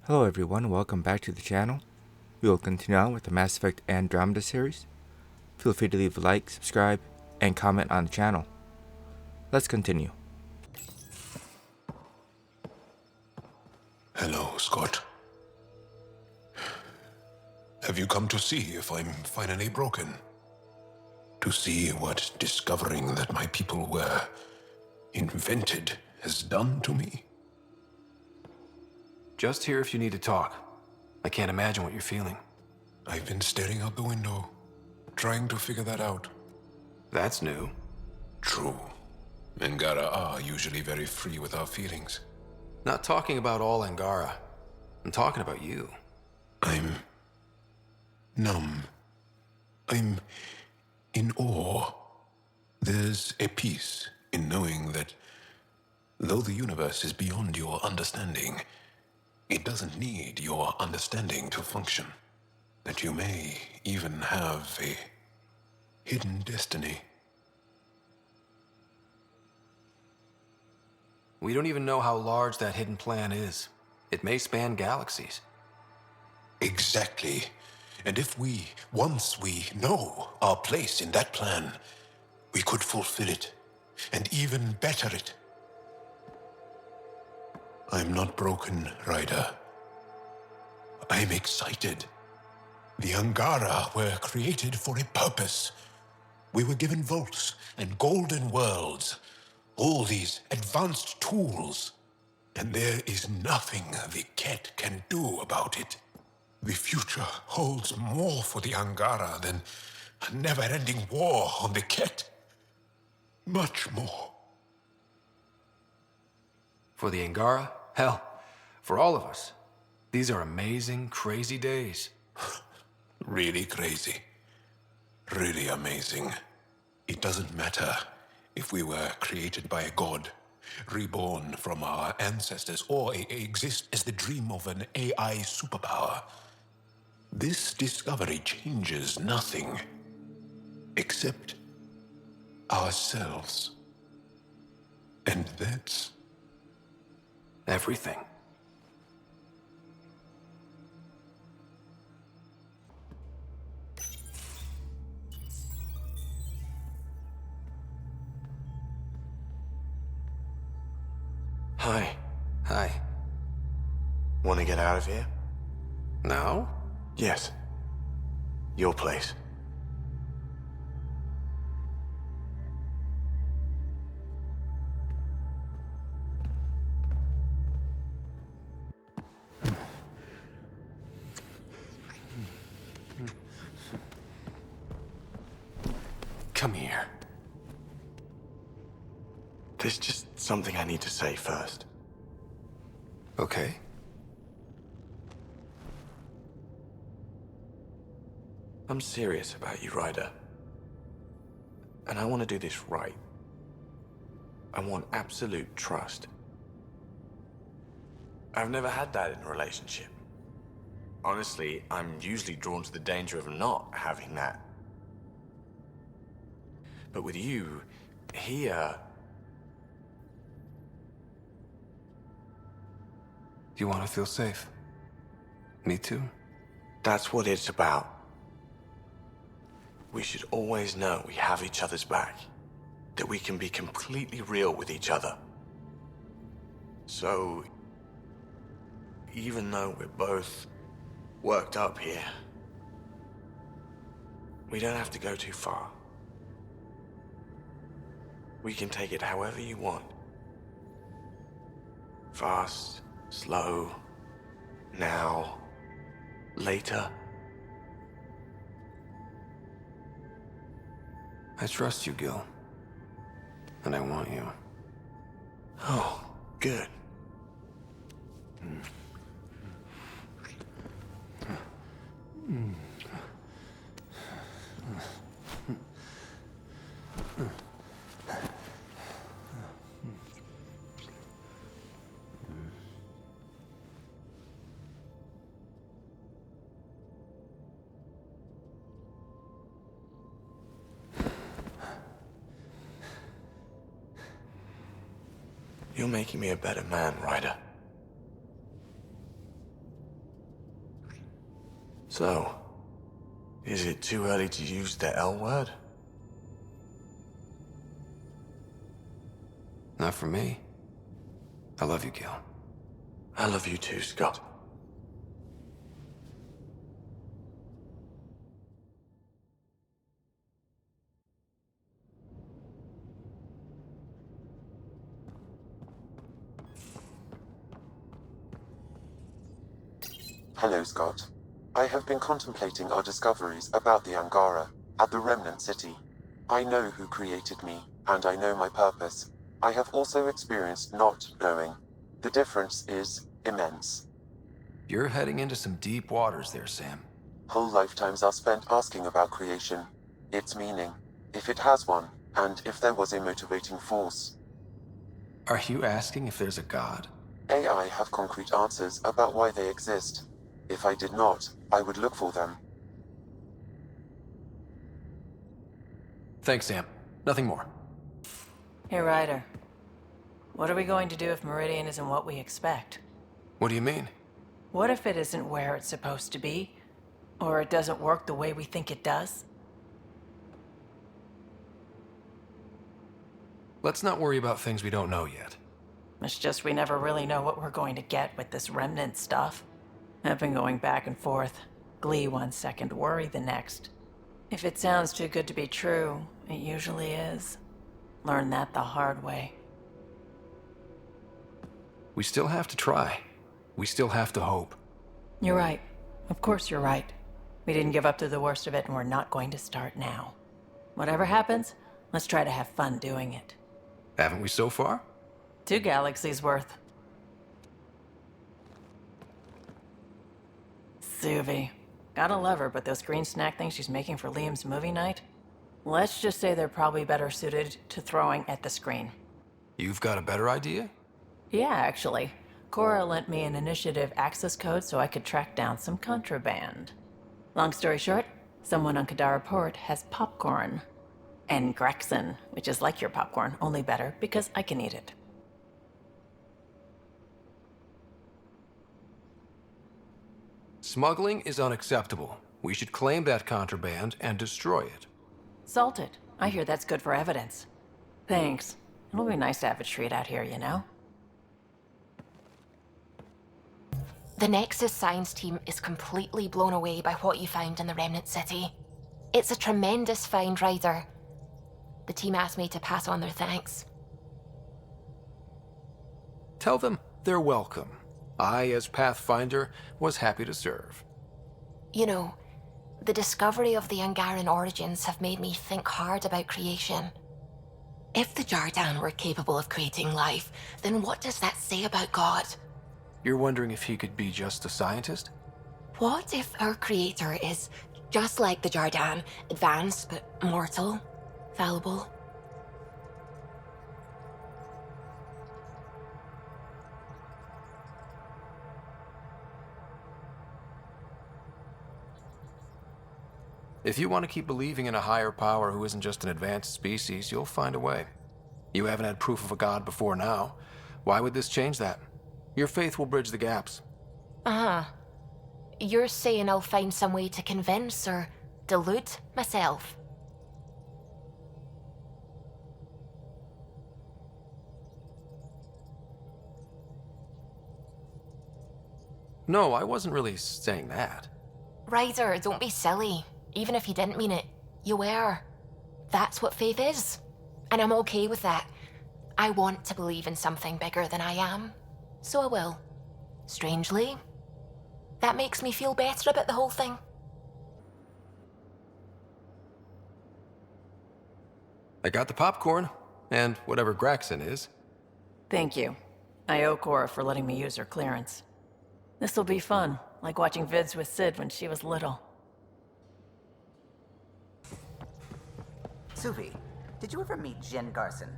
Hello everyone, welcome back to the channel. We will continue on with the Mass Effect Andromeda series. Feel free to leave a like, subscribe, and comment on the channel. Let's continue. Hello, Scott. Have you come to see if I'm finally broken? To see what discovering that my people were invented has done to me? Just here if you need to talk. I can't imagine what you're feeling. I've been staring out the window, trying to figure that out. That's new. True. Angara are usually very free with our feelings. Not talking about all Angara. I'm talking about you. I'm numb. I'm in awe. There's a peace in knowing that though the universe is beyond your understanding, it doesn't need your understanding to function. That you may even have a hidden destiny. We don't even know how large that hidden plan is. It may span galaxies. Exactly. And if once we know our place in that plan, we could fulfill it, and even better it. I'm not broken, Ryder. I'm excited. The Angara were created for a purpose. We were given vaults and golden worlds, all these advanced tools, and there is nothing the Ket can do about it. The future holds more for the Angara than a never-ending war on the Ket. Much more. For the Angara? Hell, for all of us. These are amazing, crazy days. Really crazy. Really amazing. It doesn't matter if we were created by a god, reborn from our ancestors, or exist as the dream of an AI superpower. This discovery changes nothing except ourselves. And that's Everything. Hi. Hi. Want to get out of here? Now? Yes. Your place. Come here. There's just something I need to say first. Okay. I'm serious about you, Ryder. And I want to do this right. I want absolute trust. I've never had that in a relationship. Honestly, I'm usually drawn to the danger of not having that. But with you, here... You want to feel safe? Me too. That's what it's about. We should always know we have each other's back. That we can be completely real with each other. So, even though we're both worked up here, we don't have to go too far. We can take it however you want. Fast, slow, now, later. I trust you, Gil. And I want you. Oh, good. You're making me a better man, Ryder. So, is it too early to use the L word? Not for me. I love you, Gil. I love you too, Scott. Hello, Scott. I have been contemplating our discoveries about the Angara at the Remnant City. I know who created me, and I know my purpose. I have also experienced not knowing. The difference is immense. You're heading into some deep waters there, Sam. Whole lifetimes are spent asking about creation, its meaning, if it has one, and if there was a motivating force. Are you asking if there's a god? AI have concrete answers about why they exist. If I did not, I would look for them. Thanks, Sam. Nothing more. Hey, Ryder. What are we going to do if Meridian isn't what we expect? What do you mean? What if it isn't where it's supposed to be? Or it doesn't work the way we think it does? Let's not worry about things we don't know yet. It's just we never really know what we're going to get with this remnant stuff. I've been going back and forth. Glee one second, worry the next. If it sounds too good to be true, it usually is. Learned that the hard way. We still have to try. We still have to hope. You're right. Of course you're right. We didn't give up to the worst of it, and we're not going to start now. Whatever happens, let's try to have fun doing it. Haven't we so far? 2 galaxies worth. Suvi. Gotta love her, but those green snack things she's making for Liam's movie night? Let's just say they're probably better suited to throwing at the screen. You've got a better idea? Yeah, actually. Cora lent me an initiative access code so I could track down some contraband. Long story short, someone on Kadara Port has popcorn. And Grexon, which is like your popcorn, only better because I can eat it. Smuggling is unacceptable. We should claim that contraband and destroy it. Salt it. I hear that's good for evidence. Thanks. It'll be nice to have a treat out here, you know? The Nexus science team is completely blown away by what you found in the Remnant City. It's a tremendous find, Ryder. The team asked me to pass on their thanks. Tell them they're welcome. I, as Pathfinder, was happy to serve. You know, the discovery of the Angaran origins have made me think hard about creation. If the Jardan were capable of creating life, then what does that say about God? You're wondering if he could be just a scientist? What if our creator is just like the Jardan, advanced but mortal, fallible? If you want to keep believing in a higher power who isn't just an advanced species, you'll find a way. You haven't had proof of a god before now. Why would this change that? Your faith will bridge the gaps. Uh-huh. You're saying I'll find some way to convince or delude myself? No, I wasn't really saying that. Ryder, don't be silly. Even if you didn't mean it, you were. That's what faith is. And I'm okay with that. I want to believe in something bigger than I am. So I will. Strangely, that makes me feel better about the whole thing. I got the popcorn, and whatever Graxon is. Thank you. I owe Cora for letting me use her clearance. This'll be fun, like watching vids with Sid when she was little. Suvi, did you ever meet Jen Garson?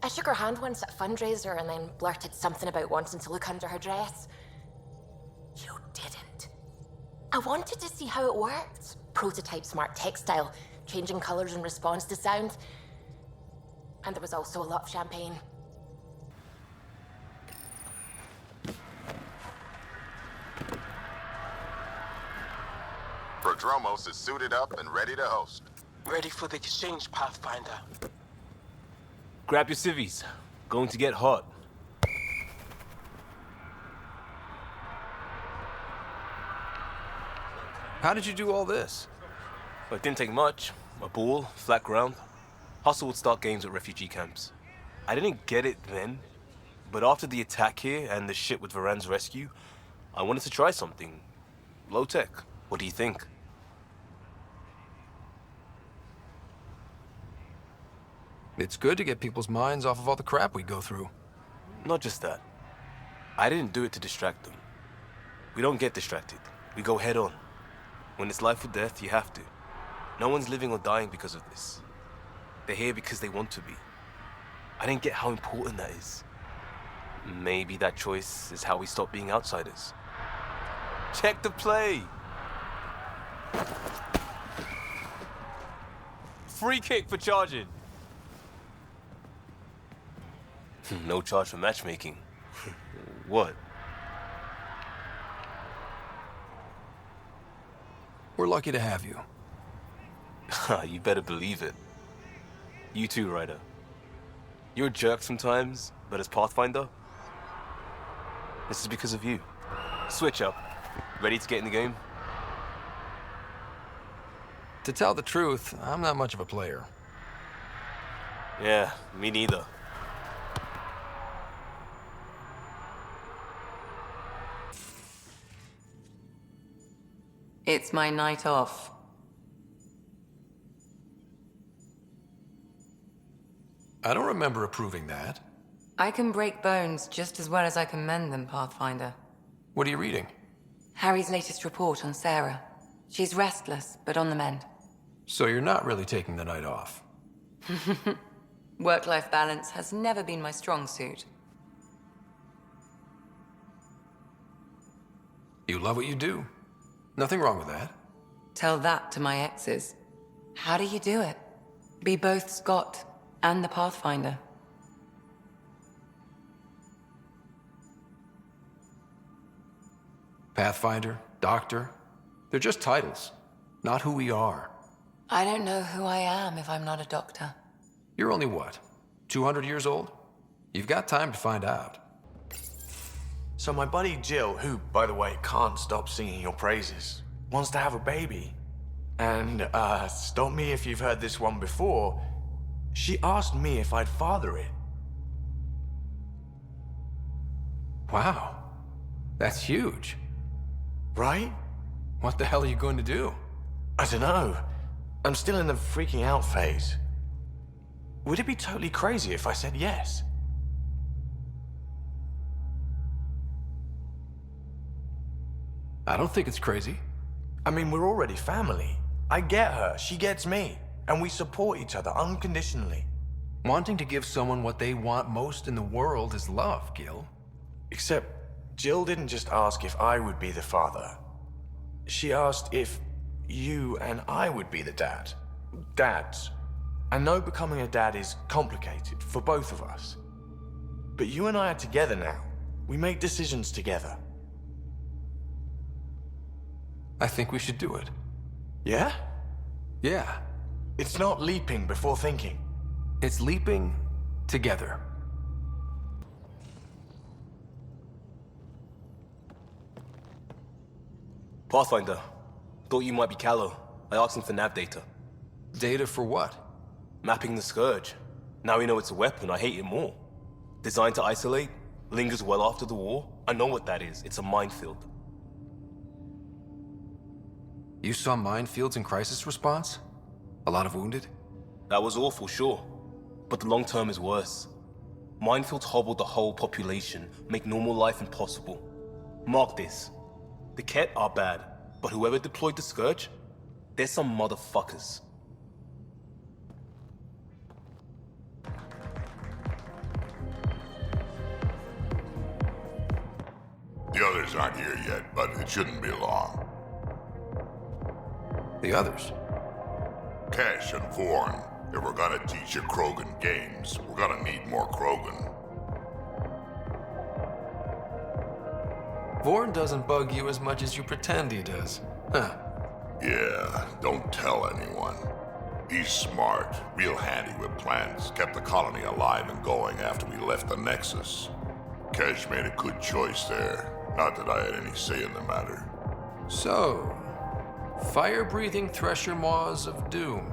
I shook her hand once at a fundraiser and then blurted something about wanting to look under her dress. You didn't. I wanted to see how it worked. Prototype smart textile, changing colors in response to sound. And there was also a lot of champagne. Dromos is suited up and ready to host. Ready for the exchange, Pathfinder. Grab your civvies. Going to get hot. How did you do all this? Well, it didn't take much. A ball, flat ground. Hustle would start games at refugee camps. I didn't get it then, but after the attack here and the shit with Varan's rescue, I wanted to try something. Low tech. What do you think? It's good to get people's minds off of all the crap we go through. Not just that. I didn't do it to distract them. We don't get distracted. We go head on. When it's life or death, you have to. No one's living or dying because of this. They're here because they want to be. I didn't get how important that is. Maybe that choice is how we stop being outsiders. Check the play! Free kick for charging. No charge for matchmaking. What? We're lucky to have you. You better believe it. You too, Ryder. You're a jerk sometimes, but as Pathfinder, this is because of you. Switch up. Ready to get in the game? To tell the truth, I'm not much of a player. Yeah, me neither. It's my night off. I don't remember approving that. I can break bones just as well as I can mend them, Pathfinder. What are you reading? Harry's latest report on Sarah. She's restless, but on the mend. So you're not really taking the night off. Work-life balance has never been my strong suit. You love what you do. Nothing wrong with that. Tell that to my exes. How do you do it? Be both Scott and the Pathfinder. Pathfinder, Doctor, they're just titles, not who we are. I don't know who I am if I'm not a doctor. You're only what, 200 years old? You've got time to find out. So my buddy Jill, who, by the way, can't stop singing your praises, wants to have a baby. And, stop me if you've heard this one before, she asked me if I'd father it. Wow, that's huge. Right? What the hell are you going to do? I don't know. I'm still in the freaking out phase. Would it be totally crazy if I said yes? I don't think it's crazy. I mean, we're already family. I get her, she gets me, and we support each other unconditionally. Wanting to give someone what they want most in the world is love, Gil. Except, Jill didn't just ask if I would be the father. She asked if you and I would be the dad. Dads. I know becoming a dad is complicated for both of us. But you and I are together now. We make decisions together. I think we should do it. Yeah? Yeah. It's not leaping before thinking. It's leaping together. Pathfinder, thought you might be Callow. I asked him for nav data. Data for what? Mapping the Scourge. Now we know it's a weapon, I hate it more. Designed to isolate, lingers well after the war. I know what that is. It's a minefield. You saw minefields in crisis response? A lot of wounded? That was awful, sure. But the long term is worse. Minefields hobble the whole population, make normal life impossible. Mark this. The Ket are bad, but whoever deployed the Scourge, they're some motherfuckers. The others aren't here yet, but it shouldn't be long. The others? Kesh and Vorn. If we're gonna teach you Krogan games, we're gonna need more Krogan. Vorn doesn't bug you as much as you pretend he does. Huh. Yeah, don't tell anyone. He's smart, real handy with plans, kept the colony alive and going after we left the Nexus. Kesh made a good choice there. Not that I had any say in the matter. So, fire-breathing thresher maws of doom.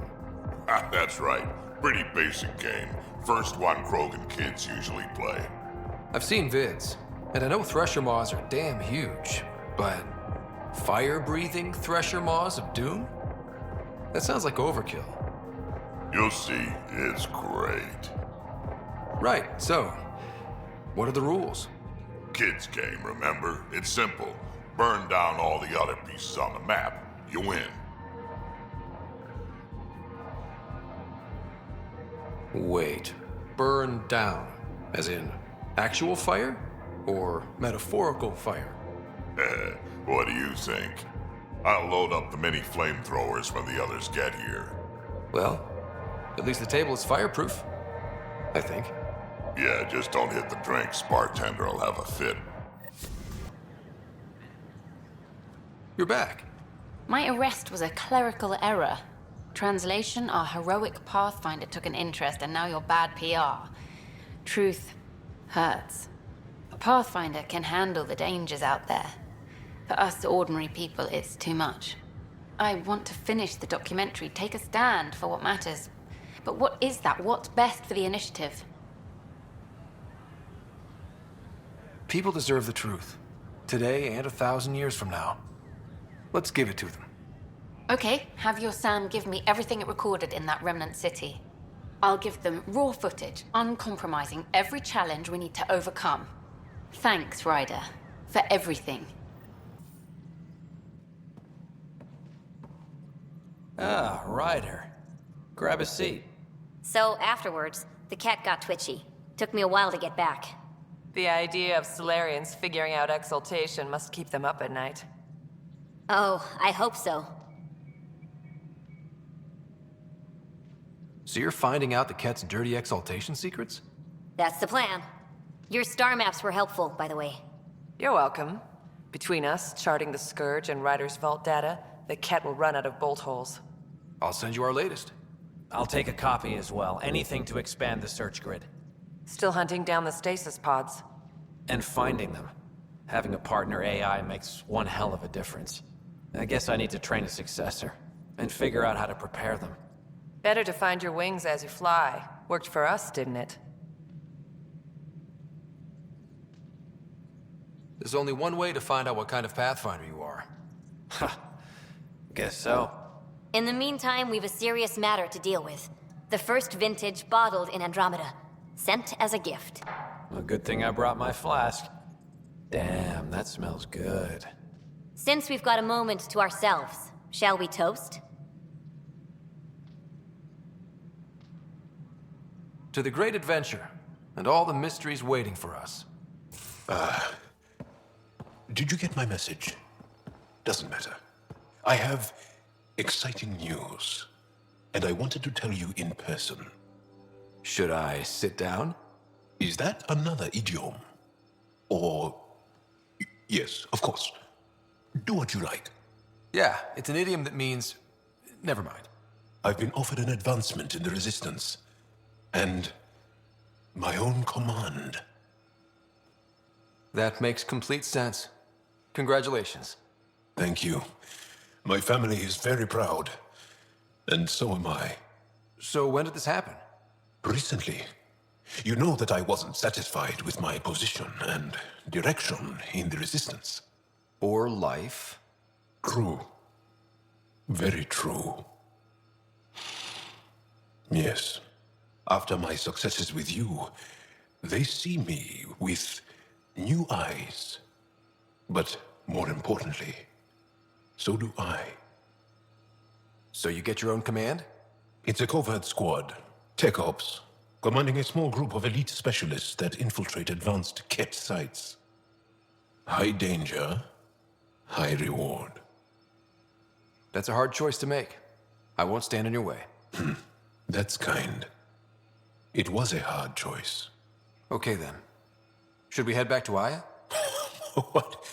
That's right. Pretty basic game. First one Krogan kids usually play. I've seen vids, and I know thresher maws are damn huge, but fire-breathing thresher maws of doom? That sounds like overkill. You'll see, it's great. Right, so, what are the rules? Kids game, remember? It's simple. Burn down all the other pieces on the map. You win. Wait, burn down, as in actual fire? Or metaphorical fire? What do you think? I'll load up the mini flamethrowers when the others get here. Well, at least the table is fireproof, I think. Yeah, just don't hit the drinks. Bartender will have a fit. You're back. My arrest was a clerical error. Translation, our heroic Pathfinder took an interest, and now you're bad PR. Truth hurts. A Pathfinder can handle the dangers out there. For us ordinary people, it's too much. I want to finish the documentary, take a stand for what matters. But what is that? What's best for the initiative? People deserve the truth. Today and 1,000 years from now. Let's give it to them. Okay, have your Sam give me everything it recorded in that remnant city. I'll give them raw footage, uncompromising every challenge we need to overcome. Thanks, Ryder, for everything. Ah, Ryder. Grab a seat. So afterwards, the cat got twitchy. Took me a while to get back. The idea of Solarians figuring out exaltation must keep them up at night. Oh, I hope so. So you're finding out the Ket's dirty exaltation secrets? That's the plan. Your star maps were helpful, by the way. You're welcome. Between us, charting the Scourge and Ryder's vault data, the Ket will run out of bolt holes. I'll send you our latest. I'll take a copy as well. Anything to expand the search grid. Still hunting down the stasis pods. And finding them. Having a partner AI makes one hell of a difference. I guess I need to train a successor, and figure out how to prepare them. Better to find your wings as you fly. Worked for us, didn't it? There's only one way to find out what kind of Pathfinder you are. Guess so. In the meantime, we've a serious matter to deal with. The first vintage bottled in Andromeda. Sent as a gift. A good thing I brought my flask. Damn, that smells good. Since we've got a moment to ourselves, shall we toast? To the great adventure, and all the mysteries waiting for us. Did you get my message? Doesn't matter. I have exciting news, and I wanted to tell you in person. Should I sit down? Is that another idiom? Or... Yes, of course. Do what you like. Yeah, it's an idiom that means... Never mind. I've been offered an advancement in the Resistance. And... my own command. That makes complete sense. Congratulations. Thank you. My family is very proud. And so am I. So when did this happen? Recently. You know that I wasn't satisfied with my position and direction in the Resistance. Or life. True. Very true. Yes. After my successes with you, they see me with new eyes. But more importantly, so do I. So you get your own command? It's a covert squad, tech ops, commanding a small group of elite specialists that infiltrate advanced Ket sites. High danger, high reward. That's a hard choice to make. I won't stand in your way. That's kind. It was a hard choice. Okay then. Should we head back to Aya? What?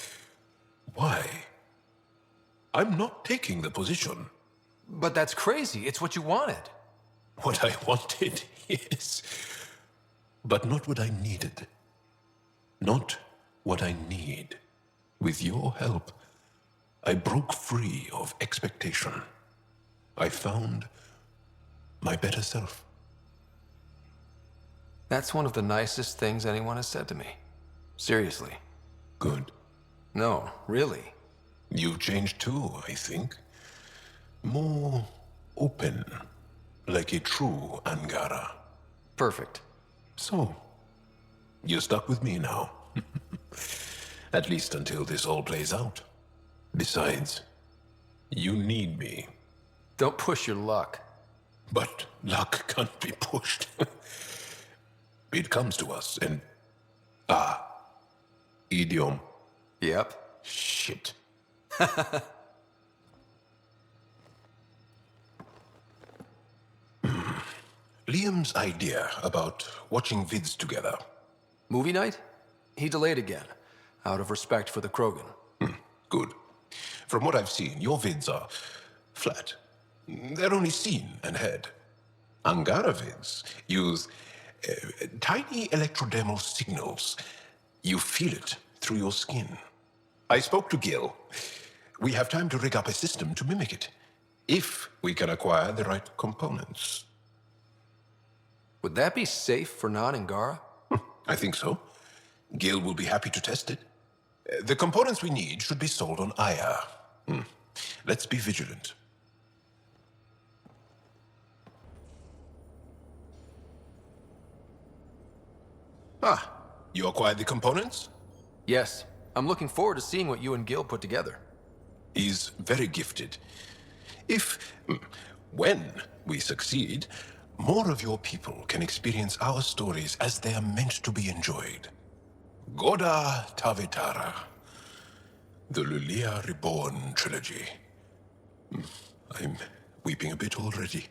Why? I'm not taking the position. But that's crazy. It's what you wanted. What I wanted, yes. But not what I needed. Not what I need. With your help, I broke free of expectation. I found my better self. That's one of the nicest things anyone has said to me. Seriously. Good. No, really. You've changed too, I think. More open, like a true Angara. Perfect. So, you're stuck with me now. At least until this all plays out. Besides, you need me. Don't push your luck. But luck can't be pushed. It comes to us, and... idiom. Yep. Shit. Liam's idea about watching vids together. Movie night? He delayed again, out of respect for the Krogan. Good. From what I've seen, your vids are flat. They're only seen and heard. Angara vids use tiny electrodermal signals. You feel it through your skin. I spoke to Gil. We have time to rig up a system to mimic it, if we can acquire the right components. Would that be safe for non-Angara? I think so. Gil will be happy to test it. The components we need should be sold on Aya. Let's be vigilant. You acquired the components? Yes. I'm looking forward to seeing what you and Gil put together. He's very gifted. When we succeed, more of your people can experience our stories as they are meant to be enjoyed. Goda Tavetara, the Lulia Reborn trilogy. I'm weeping a bit already.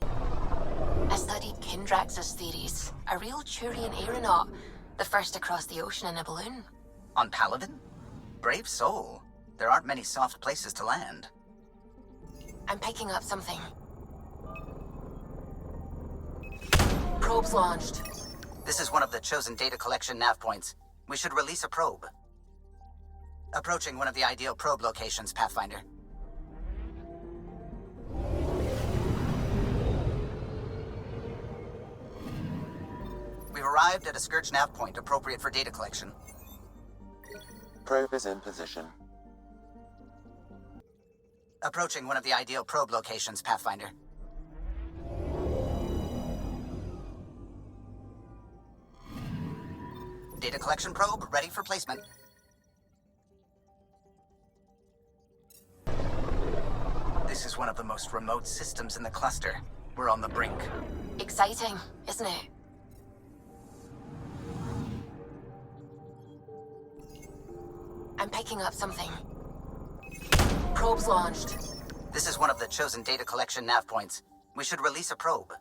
I studied Kindrax's theories. A real Turian aeronaut. The first to cross the ocean in a balloon. On Paladin? Brave soul. There aren't many soft places to land. I'm picking up something. Probes launched. This is one of the chosen data collection nav points. We should release a probe. Approaching one of the ideal probe locations, Pathfinder. We've arrived at a Scourge nav point appropriate for data collection. Probe is in position. Approaching one of the ideal probe locations, Pathfinder. Data collection probe ready for placement. This is one of the most remote systems in the cluster. We're on the brink. Exciting, isn't it? I'm picking up something. Probes launched. This is one of the chosen data collection nav points. We should release a probe.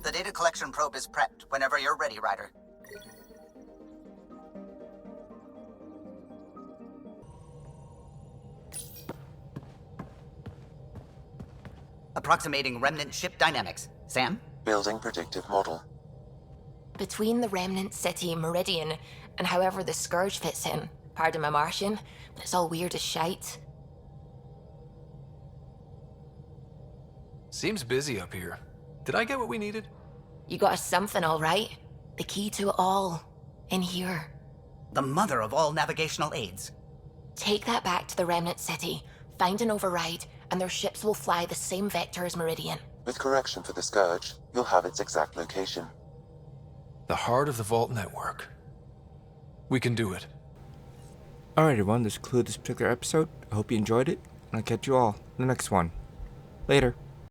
The data collection probe is prepped whenever you're ready, Ryder. Approximating remnant ship dynamics. Sam? Building predictive model. Between the remnant city Meridian and however the Scourge fits in, pardon my Martian, but it's all weird as shite. Seems busy up here. Did I get what we needed? You got us something, all right. The key to it all. In here. The mother of all navigational aids. Take that back to the remnant city, find an override, and their ships will fly the same vector as Meridian. With correction for the Scourge, you'll have its exact location. The heart of the Vault Network. We can do it. Alright everyone, this concludes this particular episode. I hope you enjoyed it, and I'll catch you all in the next one. Later.